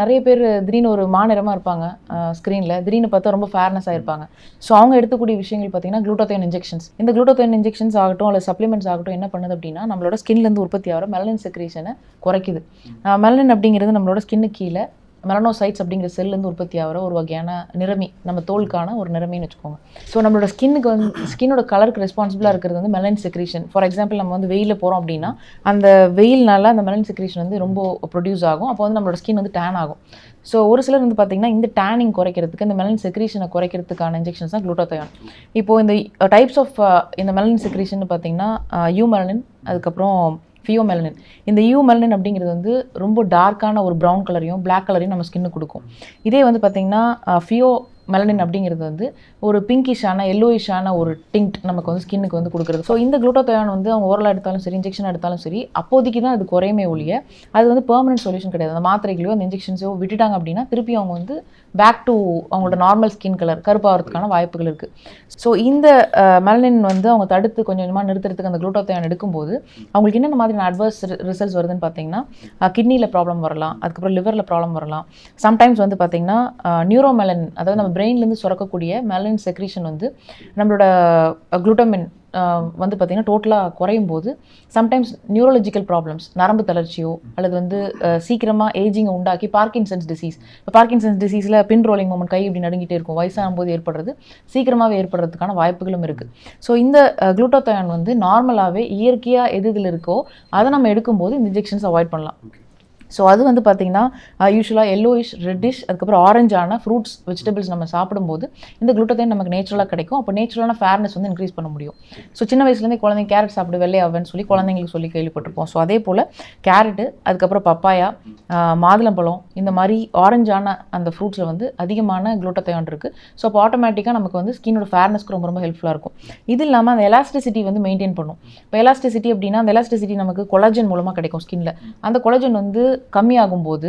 நிறைய பேர் திடீர்னு ஒரு மாநிறமாக இருப்பாங்க ஸ்க்ரீனில், திடீர்னு பார்த்தா ரொம்ப ஃபேர்னஸ் ஆகிருப்பாங்க. ஸோ அவங்க எடுக்கக்கூடிய விஷயங்கள் பார்த்தீங்கன்னா குளூட்டோதைன் இன்ஜெக்ஷன்ஸ். இந்த குளூட்டோதைன் இன்ஜெக்ஷன்ஸ் ஆகட்டும் அல்லது சப்ளிமெண்ட்ஸ் ஆகட்டும் என்ன பண்ணுது அப்படின்னா நம்மளோட ஸ்கின்லேருந்து உற்பத்தி ஆகிற மெலனின் செக்ரீஷனை குறைக்குது. மெலனின் அப்படிங்கிறது நம்மளோட ஸ்கின்னுக்கு கீழே மெலனோசைட்ஸ் அப்படிங்கிற செல்லேருந்து உற்பத்தி ஆகிற ஒரு வகையான நிறமி, நம்ம தோலுக்கான ஒரு நிறமின்னு வச்சுக்கோங்க. ஸோ நம்மளோட ஸ்கின்னுக்கு ஸ்கின்னோட கலருக்கு ரெஸ்பான்சிபிளாக இருக்கிறது மெலனின் செக்ரீஷன். ஃபார் எக்ஸாம்பிள் நம்ம வெயிலில் போகிறோம் அப்படின்னா அந்த வெயில்னால அந்த மெலனின் செக்ரீஷன் ரொம்ப ப்ரொடியூஸ் ஆகும். அப்போ நம்மளோட ஸ்கின் டேன் ஆகும். ஸோ ஒரு சிலர் பார்த்தீங்கன்னா இந்த டேனிங் குறைக்கிறதுக்கு இந்த மெலனின் செக்ரீஷனை குறைக்கிறதுக்கான இன்ஜெக்ஷன்ஸ் தான் குளூட்டோதையான். இப்போது இந்த டைப்ஸ் ஆஃப் இந்த மெலனின் செக்ரீஷன் பார்த்தீங்கன்னா யூமெலனின், அதுக்கப்புறம் ஃபியோமெலனின். இந்த யூமெலனின் அப்படிங்கிறது ரொம்ப டார்க்கான ஒரு ப்ரௌன் கலரையும் பிளாக் கலரையும் நம்ம ஸ்கின்னு கொடுக்கும். இதே பார்த்தீங்கன்னா மெலனின் அப்படிங்கிறது ஒரு பிங்கிஷான எல்லோயிஷான ஒரு டிங்ட் நமக்கு ஸ்கின்னுக்கு கொடுக்குறது. ஸோ இந்த குளூட்டோதையான் அவங்க ஓரலாக எடுத்தாலும் சரி, இன்ஜெக்ஷன் எடுத்தாலும் சரி, அப்போதைக்கு தான் அது குறையுமே ஒழிய அது பெர்மனன்ட் சொல்யூஷன் கிடையாது. அந்த மாத்திரைகளையோ அந்த இன்ஜெக்ஷன்ஸோ விட்டுட்டாங்க அப்படின்னா திருப்பி அவங்க பேக் டு அவங்களோட நார்மல் ஸ்கின் கலர் கருப்பாகிறதுக்கான வாய்ப்புகள் இருக்குது. ஸோ இந்த மெலனின் அவங்க தடுத்து கொஞ்சம் கொஞ்சமாக நிறுத்துறதுக்கு அந்த குளூட்டோதையான் எடுக்கும்போது அவங்களுக்கு என்னென்ன மாதிரியான அட்வர்ஸ் ரிசல்ட்ஸ் வருதுன்னு பார்த்தீங்கன்னா கிட்னியில் ப்ராப்ளம் வரலாம், அதுக்கப்புறம் லிவரில் ப்ராப்ளம் வரலாம். சம்டைம்ஸ் பார்த்தீங்கன்னா நியூரோமெலனின், அதாவது நம்ம பிரெயின்லேருந்து சுரக்கக்கூடிய மெலனின் செக்ரீஷன் நம்மளோட குளுட்டமின் பார்த்தீங்கன்னா டோட்டலாக குறையும் போது சம்டைம்ஸ் நியூரோலஜிக்கல் ப்ராப்ளம்ஸ், நரம்பு தளர்ச்சியோ அல்லது சீக்கிரமாக ஏஜிங்கை உண்டாக்கி பார்க்கின்சன்ஸ் டிசீஸ். இப்போ பார்க்கின்சன்ஸ் டிசீஸில் பின் ரோலிங் மூமெண்ட், கை இப்படி நடுங்கிட்டே இருக்கும், வயசாகும் போது ஏற்படுறது சீக்கிரமாகவே ஏற்படுறதுக்கான வாய்ப்புகளும் இருக்குது. ஸோ இந்த குளூட்டோதையான் நார்மலாகவே இயற்கையாக எது இதில் இருக்கோ அதை நம்ம எடுக்கும்போது இந்த இன்ஜெக்ஷன்ஸ் அவாய்ட் பண்ணலாம். ஸோ அது பார்த்தீங்கன்னா யூஸ்வலாக எல்லோயிஷ், ரெட்டிஷ், அதுக்கப்புறம் ஆரஞ்சான ஃப்ரூட்ஸ், வெஜிடபிள்ஸ் நம்ம சாப்பிடும்போது இந்த குளூட்டோதைன் நமக்கு நேச்சுரலாக கிடைக்கும். அப்போ நேச்சுரலான ஃபேர்னஸ் இன்க்ரீஸ் பண்ண முடியும். ஸோ சின்ன வயசுலேருந்தே குழந்தைங்க கேரட் சாப்பிடு வெள்ளையாவேன்னு சொல்லி குழந்தைங்களுக்கு சொல்லி கேள்விப்பட்டிருப்போம். ஸோ அதே போல் கேரட்டு, அதுக்கப்புறம் பப்பாயா, மாதுளம்பழம், இந்த மாதிரி ஆரஞ்சான அந்த ஃப்ரூட்ஸில் அதிகமான குளூட்டோதையான் இருக்குது. ஸோ அப்போ ஆட்டோமேட்டிக்காக நமக்கு ஸ்கின்னோட ஃபேர்னஸ்க்கு ரொம்ப ரொம்ப ஹெல்ப்ஃபுல்லாக இருக்கும். இது இல்லாமல் அந்த எலாஸ்டிசிட்டி மெயின்டைன் பண்ணும். இப்போ எலாஸ்டிசிட்டி அப்படின்னா அந்த எலாஸ்டிசிட்டி நமக்கு கொலாஜன் மூலமாக கிடைக்கும் ஸ்கின்னில். அந்த கொலாஜன் கம்மியாகும்போது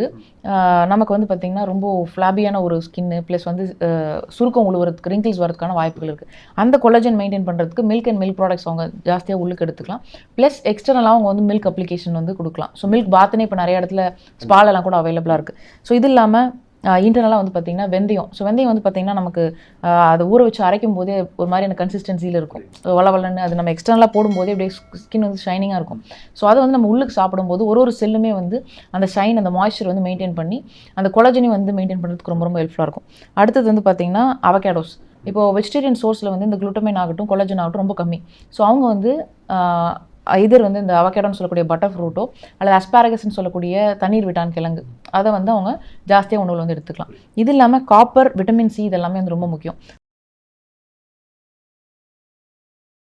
நமக்கு பார்த்திங்கன்னா ரொம்ப ஃப்ளாபியான ஒரு ஸ்கின்னு ப்ளஸ் சுருக்கம் உழுவுறதுக்கு, ரிங்கிள்ஸ் வரதுக்கான வாய்ப்புகள் இருக்குது. அந்த கொலாஜன் மெயின்டைன் பண்ணுறதுக்கு மில்க் அண்ட் மில்க் ப்ராடக்ட்ஸ் அவங்க ஜாஸ்தியாக உள்ளுக்கு எடுத்துக்கலாம். ப்ளஸ் எக்ஸ்டர்னலாக அவங்க மில்க் அப்ளிகேஷன் கொடுக்கலாம். ஸோ மில்க் பாத்துனே இப்போ நிறைய இடத்துல ஸ்பாலெல்லாம் கூட அவைலபிளாக இருக்குது. ஸோ இது இல்லாமல் இன்டர்னலாக பார்த்தீங்கன்னா வெந்தயம். ஸோ வெந்தயம் பார்த்தீங்கன்னா நமக்கு அதை ஊற வச்சு அரைக்கும் போதே ஒரு மாதிரியான கன்சிஸ்டன்சியில் இருக்கும், வளவலன்னு. அது நம்ம எக்ஸ்டர்னலாக போடும்போதே அப்படியே ஸ்கின் ஷைனிங்காக இருக்கும். ஸோ அதை நம்ம உள்ளுக்கு சாப்பிடும்போது ஒரு செல்லுமே அந்த ஷைன், அந்த மாய்ஸ்சர் மெயின்டைன் பண்ணி அந்த கொலாஜனையும் மெயின்டைன் பண்ணுறதுக்கு ரொம்ப ரொம்ப ஹெல்ப்ஃபுல்லாக இருக்கும். அடுத்தது பார்த்தீங்கன்னா அவகேடோஸ். இப்போது வெஜிடேரியன் சோர்ஸில் இந்த குளுட்டமைன் ஆகட்டும், கொலாஜன் ஆகட்டும் ரொம்ப கம்மி. ஸோ அவங்க இதர் இந்த அவகேடோன்னு சொல்லக்கூடிய பட்டர் ஃப்ரூட்டோ அல்லது அஸ்பாரகஸ்ன்னு சொல்லக்கூடிய தண்ணீர் விட்டான் கிழங்கு, அதை அவங்க ஜாஸ்தியாக உணவில் எடுத்துக்கலாம். இது இல்லாமல் காப்பர், விட்டமின் சி இதெல்லாமே ரொம்ப முக்கியம்.